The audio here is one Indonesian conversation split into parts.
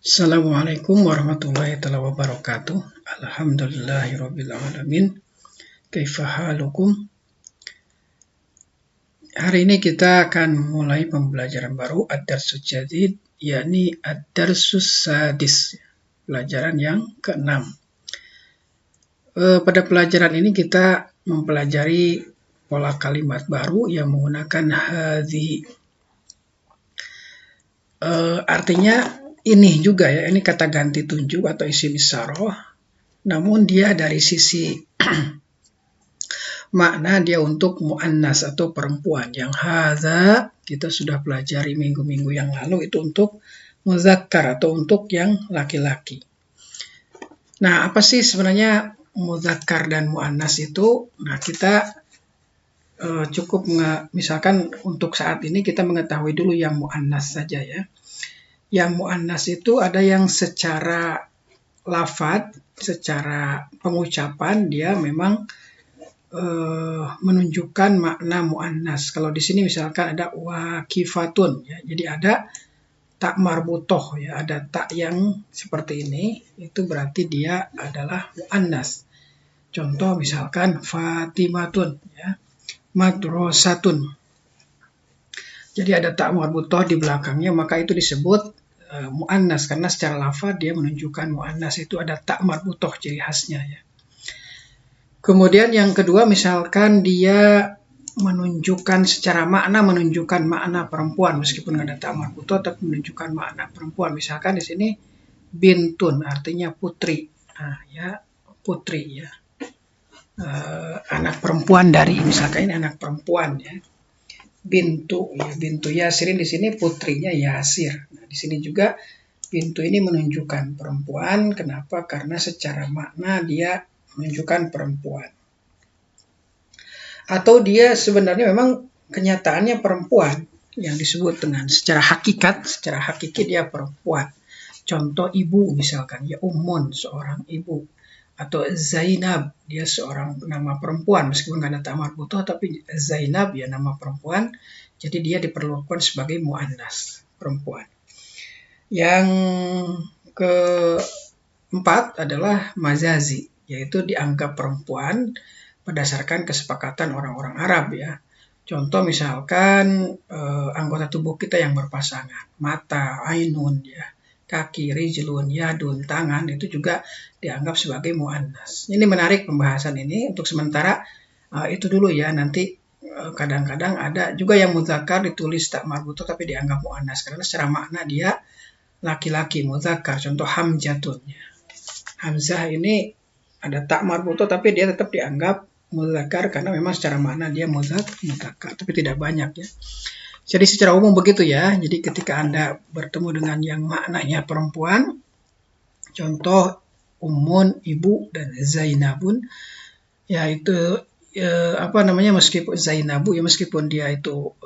Assalamualaikum warahmatullahi wabarakatuh. Alhamdulillahirrabbilalamin. Kaifa halukum? Hari ini kita akan mulai pembelajaran baru ad-darsus jadid, yakni ad-darsus sadis, pelajaran yang ke-6. Pada pelajaran ini kita mempelajari pola kalimat baru yang menggunakan hadhi. Artinya ini juga ya, ini kata ganti tunjuk atau isim isyarah, namun dia dari sisi makna dia untuk muannas atau perempuan. Yang hadza kita sudah pelajari minggu-minggu yang lalu, itu untuk muzakkar atau untuk yang laki-laki. Nah, apa sih sebenarnya muzakkar dan muannas itu? Nah, kita cukup misalkan untuk saat ini kita mengetahui dulu yang muannas saja ya. Yang muannas itu ada yang secara lafadz, secara pengucapan dia memang menunjukkan makna muannas. Kalau di sini misalkan ada waqifatun ya. Jadi ada tak marbutoh ya, ada tak yang seperti ini, itu berarti dia adalah muannas. Contoh misalkan Fatimatun ya, madrasatun. Jadi ada tak marbutoh di belakangnya, maka itu disebut muannas karena secara lafaz dia menunjukkan muannas, itu ada tak marbutoh ciri khasnya ya. Kemudian yang kedua misalkan dia menunjukkan secara makna, menunjukkan makna perempuan meskipun nggak ada tak marbutoh tapi menunjukkan makna perempuan. Misalkan di sini bintun artinya putri. Nah, ya putri ya. Anak perempuan dari, misalkan ini anak perempuan ya. Bintu ya, bintu Yasirin di sini putrinya Yasir. Nah, di sini juga bintu ini menunjukkan perempuan. Kenapa? Karena secara makna dia menunjukkan perempuan. Atau dia sebenarnya memang kenyataannya perempuan yang disebut dengan secara hakiki dia perempuan. Contoh ibu misalkan ya, Ummun seorang ibu, atau Zainab dia seorang nama perempuan meskipun nggak ada tak marbutoh tapi Zainab ya nama perempuan, jadi dia diperlakukan sebagai muannas perempuan. Yang keempat adalah majazi, yaitu dianggap perempuan berdasarkan kesepakatan orang-orang Arab ya. Contoh misalkan anggota tubuh kita yang berpasangan, mata, ainun ya, kaki, rijlun, yadun, tangan, itu juga dianggap sebagai muannas. Ini menarik pembahasan ini untuk sementara itu dulu ya. Nanti kadang-kadang ada juga yang muzakkar ditulis tak marbutoh tapi dianggap muannas karena secara makna dia laki-laki, muzakkar. Contoh hamzatun ya. Hamzah ini ada tak marbutoh tapi dia tetap dianggap muzakkar karena memang secara makna dia muzakkar tapi tidak banyak ya. Jadi secara umum begitu ya. Jadi ketika Anda bertemu dengan yang maknanya perempuan, contoh Ummun, ibu, dan Zainabun, yaitu meskipun Zainabu ya, meskipun dia itu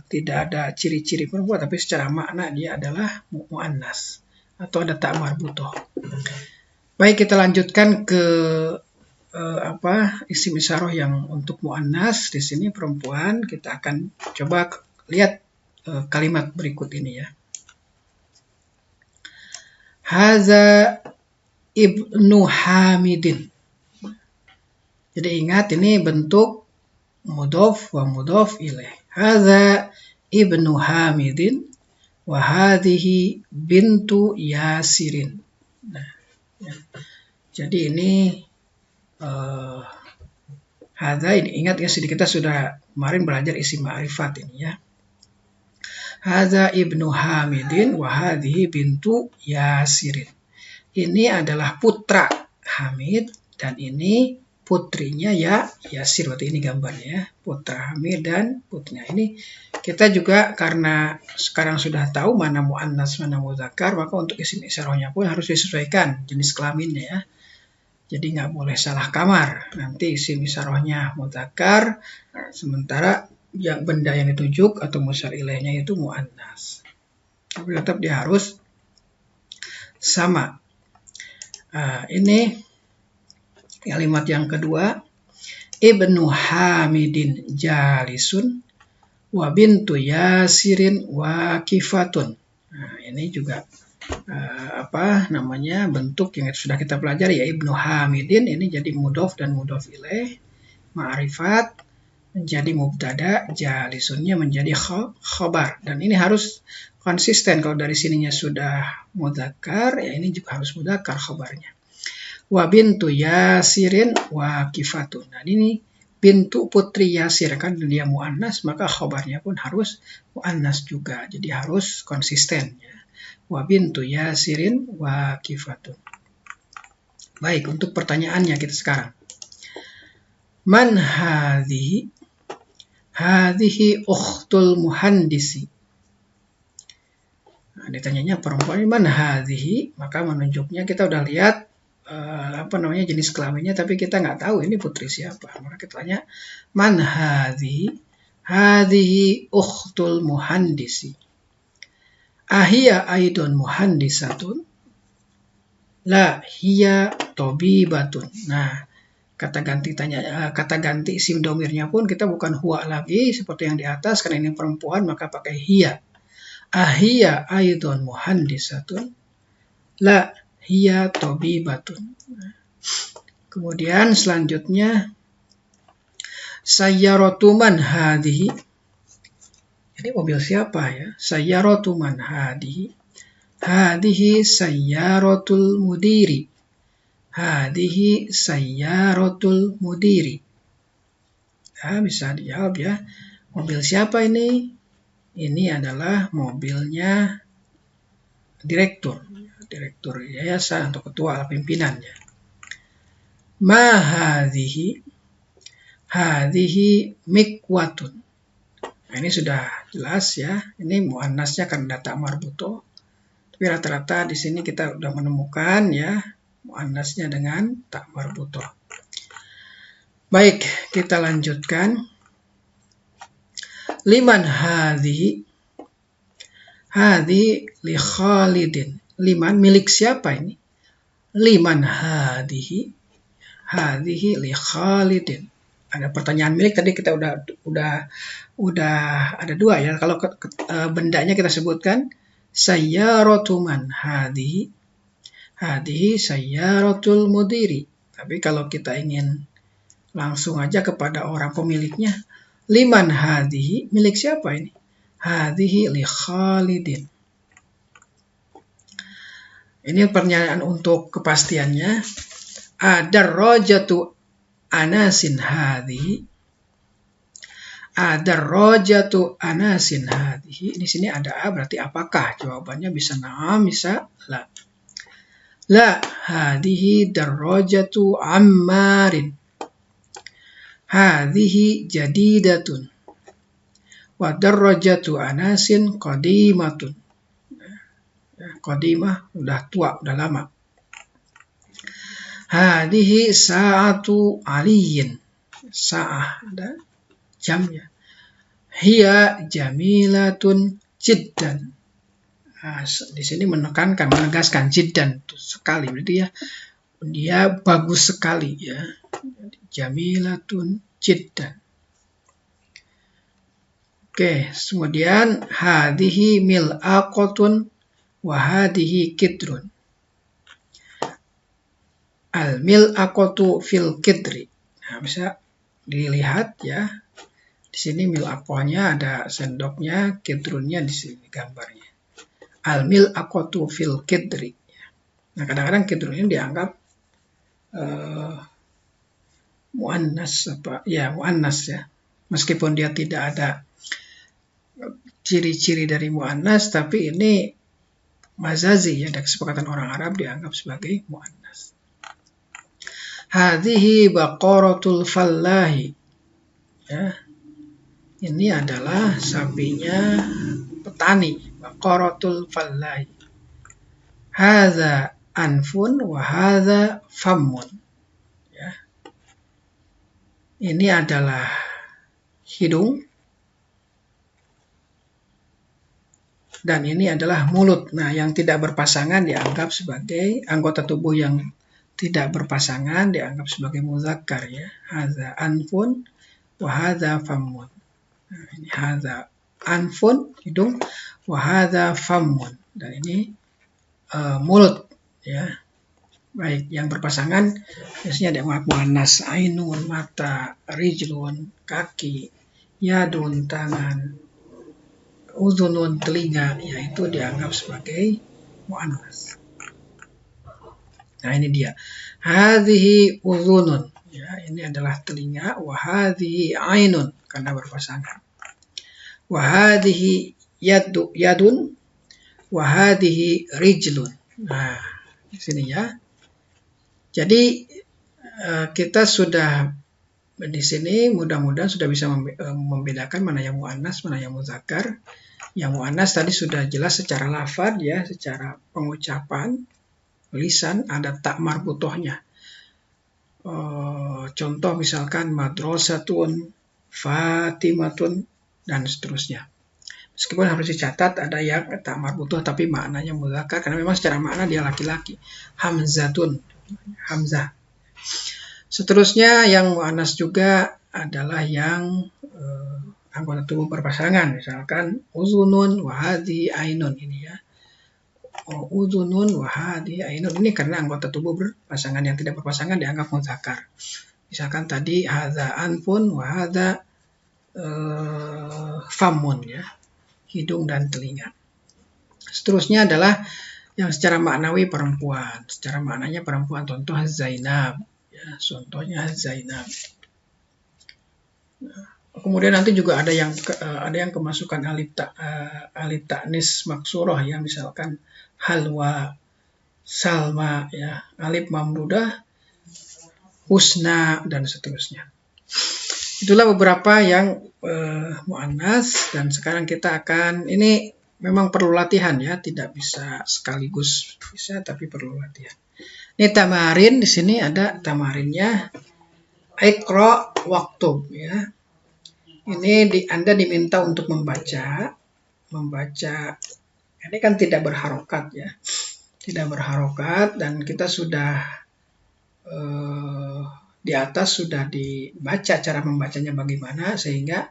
tidak ada ciri-ciri perempuan tapi secara makna dia adalah muannas atau ada tak marbutoh. Baik, kita lanjutkan ke isim isyarah yang untuk muannas. Di sini perempuan. Kita akan coba lihat kalimat berikut ini ya. Haza ibnu Hamidin. Jadi ingat ini bentuk mudhof wa mudhof ilaih. Haza ibnu Hamidin wa hadhihi bintu Yasirin. Nah, ya. Jadi ini hadza ini ingat ya, kita sudah kemarin belajar isim ma'rifat ini ya. Hadza ibnu Hamidin wa hadhihi bintu Yasirin. Ini adalah putra Hamid dan ini putrinya ya Yasir. Berarti ini gambarnya ya, putra Hamid dan putrinya. Ini kita juga karena sekarang sudah tahu mana muannas mana muzakkar, maka untuk isim isyarahnya pun harus disesuaikan jenis kelaminnya ya. Jadi nggak boleh salah kamar. Nanti isim isyarahnya muzakkar, sementara yang benda yang ditujuk atau musyar ilaihnya itu muannas. Tapi tetap dia harus sama. Ini kalimat yang kedua, ibnu Hamidin jalisun wa bintu Yasirin waqifatun. Nah, ini juga bentuk yang sudah kita pelajari, ya Ibnu Hamidin ini jadi mudhof dan mudhof ilaih, ma'rifat menjadi mubtada, jalisunnya menjadi khobar, dan ini harus konsisten. Kalau dari sininya sudah mudzakkar, ya ini juga harus mudzakkar khobarnya. Wa bintu Yasirin waqifatun. Nah, ini bintu putri Yasir, kan dia muannas, maka khobarnya pun harus muannas juga. Jadi harus konsisten ya. Wa bintu Yasirin waqifatun. Baik, untuk pertanyaannya kita sekarang. Man hadhihi? Hadhihi ukhtul muhandisi. Nah, ditanyanya perempuan ini man hadhihi, maka menunjuknya kita udah lihat jenis kelaminnya, tapi kita nggak tahu ini putri siapa. Maka kita tanya man hadhihi? Hadhihi ukhtul muhandisi. Ahia aidon muhandisatun? La hiya tobibatun. Nah, kata ganti isim domirnya pun kita bukan huwa lagi seperti yang di atas, karena ini perempuan maka pakai hiya. Ahia aidon muhandisatun? La hiya tobibatun. Kemudian selanjutnya sayyaratu man hadhihi. Ini mobil siapa ya? Sayyaratu man hadhihi. Hadhihi sayyaratul mudiri. Hadhihi sayyaratul mudiri. Ya, bisa dijawab ya. Mobil siapa ini? Ini adalah mobilnya direktur yayasan atau ketua pimpinannya. Ma hadhihi? Hadhihi mikwatun. Nah, ini sudah jelas ya. Ini muannasnya kan data marbuto. Tapi rata-rata di sini kita sudah menemukan ya muannasnya dengan tak marbuto. Baik, kita lanjutkan. Liman hadhihi? Hadhihi li Khalidin. Liman milik siapa ini? Liman hadhihi? Hadhihi li Khalidin. Ada pertanyaan milik tadi kita udah ada dua ya. Kalau bendanya kita sebutkan sayyaratu man hadhihi? Hadhihi sayyaratul mudiri. Tapi kalau kita ingin langsung aja kepada orang pemiliknya, liman hadhihi? Milik siapa ini? Hadhihi li Khalidin. Ini pertanyaan untuk kepastiannya. Adarrajatu anasin hadhihi? Adarrajatu anasin hadhihi? Di sini ada a, berarti apakah? Jawabannya bisa na'am, bisa la. La hadhihi darrajatu Ammarin. Hadhihi jadidatun. Wa darrajatu anasin qadimatun. Qadimah udah tua, udah lama. Hadhihi sa'atu aliyin. Sa'ah ada jamnya. Hiya jamilatun jiddan. Nah, di sini menegaskan jiddan sekali, berarti ya dia bagus sekali ya. Jamilatun jiddan. Oke, kemudian hadhihi mil'aqatun wa hadhihi kidrun. Al mil'aqatu fil kidri. Nah, bisa dilihat ya. Di sini mil'aqahnya ada sendoknya, kidrunnya di sini gambarnya. Al mil'aqatu fil kidri. Nah, kadang-kadang kidrun ini dianggap muannas muannas ya. Meskipun dia tidak ada ciri-ciri dari muannas, tapi ini mazazi ya, ada kesepakatan orang Arab dianggap sebagai muannas. Hadhihi baqaratul fallahi. Ya. Ini adalah sapinya petani, baqaratul fallahi. Hadza anfun wa hadza fammun. Ya. Ini adalah hidung dan ini adalah mulut. Nah, yang tidak berpasangan dianggap sebagai anggota tubuh yang tidak berpasangan dianggap sebagai muzakkar ya. Hadza anfun wa hadza fammun. Nah, ini hadza anfun hidung wa hadza fammun. Dan ini mulut, ya. Baik, yang berpasangan biasanya ada muannas, ainun mata, rijlun kaki, yadun tangan, uzunun telinga, yaitu dianggap sebagai muannas. Nah, ini dia. Hadhihi uzunun. Ya, ini adalah telinga. Wa hadhihi ainun karena berpasangan. Wa hadhihi yadun. Wa hadhihi rijlun. Nah, di sini ya. Jadi kita sudah di sini mudah-mudahan sudah bisa membedakan mana yang muannas, mana yang muzakkar. Yang muannas tadi sudah jelas secara lafaz ya, secara pengucapan. Lisan ada tak marbutohnya. Contoh misalkan madrasatun, fatimatun, dan seterusnya. Meskipun harus dicatat ada yang tak marbutoh tapi maknanya muzakkar karena memang secara makna dia laki-laki. Hamzatun, hamzah. Seterusnya yang muannas juga adalah yang anggota tubuh berpasangan. Misalkan uzunun wa hadhi ainun ini ya. Udhunun wa hadhi ainun ini karena anggota tubuh berpasangan, yang tidak berpasangan dianggap muzakkar. Misalkan tadi hadza anfun wa hadza famun ya, hidung dan telinga. Seterusnya adalah yang secara maknawi perempuan. Secara maknanya perempuan, contoh Zainab ya, contohnya Zainab. Nah, kemudian nanti juga ada yang kemasukan alif ta'nis maksurah ya, misalkan halwa, salma ya, alif mamdudah, husna dan seterusnya. Itulah beberapa yang muannas, dan sekarang kita akan, ini memang perlu latihan ya, tidak bisa sekaligus bisa tapi perlu latihan. Ini tamarin, di sini ada tamarinnya. Iqra waktub ya. Ini Anda diminta untuk membaca. Ini kan tidak berharokat ya, tidak berharokat, dan kita sudah di atas sudah dibaca cara membacanya bagaimana, sehingga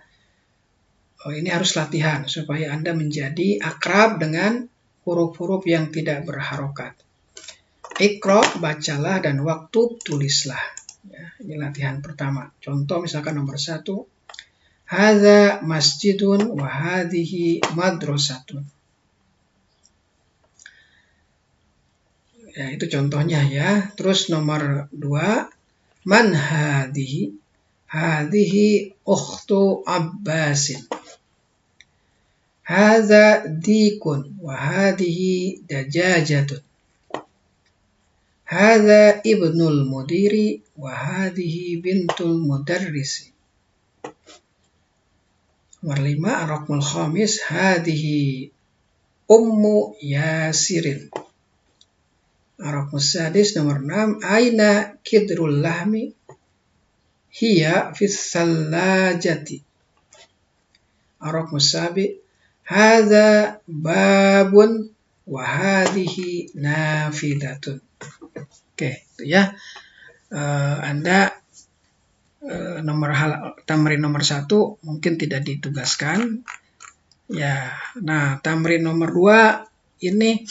ini harus latihan supaya Anda menjadi akrab dengan huruf-huruf yang tidak berharokat. Iqra, bacalah, dan waktu, tulislah. Ya, ini latihan pertama. Contoh misalkan nomor 1, hadza masjidun wa hadhihi madrasatun. Ya, itu contohnya ya. Terus nomor 2, man hadhihi? Hadhihi ukhtu Abbasin. Hadza dikun wa hadhihi dajajatun. Hadza ibnul mudiri wa hadhihi bintul mudarrisi. Nomor 5, ar-raqmul khamis, hadhihi ummu Yasirin. Ar-raqmus sadis, nomor 6, aina kidrul lahmi? Hiya fis sallajati. Ar-raqmus sabi, hadza babun wa hadhihi nafidatun. Oke, itu ya. Anda tamrin nomor 1 mungkin tidak ditugaskan. Ya, nah tamrin nomor 2 ini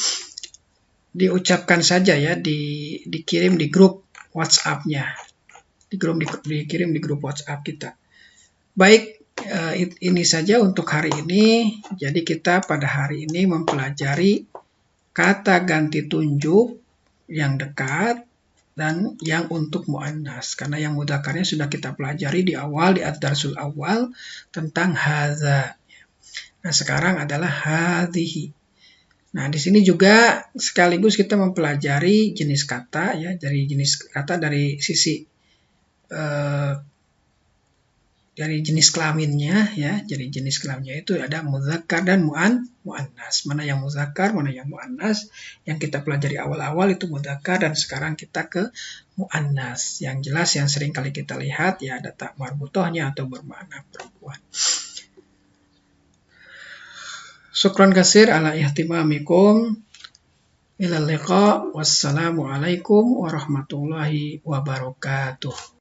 diucapkan saja ya, dikirim di grup WhatsApp-nya. Dikirim di grup WhatsApp kita. Baik, ini saja untuk hari ini. Jadi kita pada hari ini mempelajari kata ganti tunjuk yang dekat dan yang untuk muannas. Karena yang mudzakarnya sudah kita pelajari di awal, di ad-darsul awal tentang hadza. Nah, sekarang adalah hadhihi. Nah, di sini juga sekaligus kita mempelajari jenis kata ya, dari jenis kata dari sisi dari jenis kelaminnya ya. Jadi jenis kelaminnya itu ada mudzakkar dan muannas. Mana yang mudzakkar, mana yang muannas. Yang kita pelajari awal-awal itu mudzakkar, dan sekarang kita ke muannas. Yang jelas yang sering kali kita lihat ya ada tak marbutohnya atau bermakna perempuan. Syukran katsir ala ihtimamikum. Ilal liqa. Wassalamualaikum warahmatullahi wabarakatuh.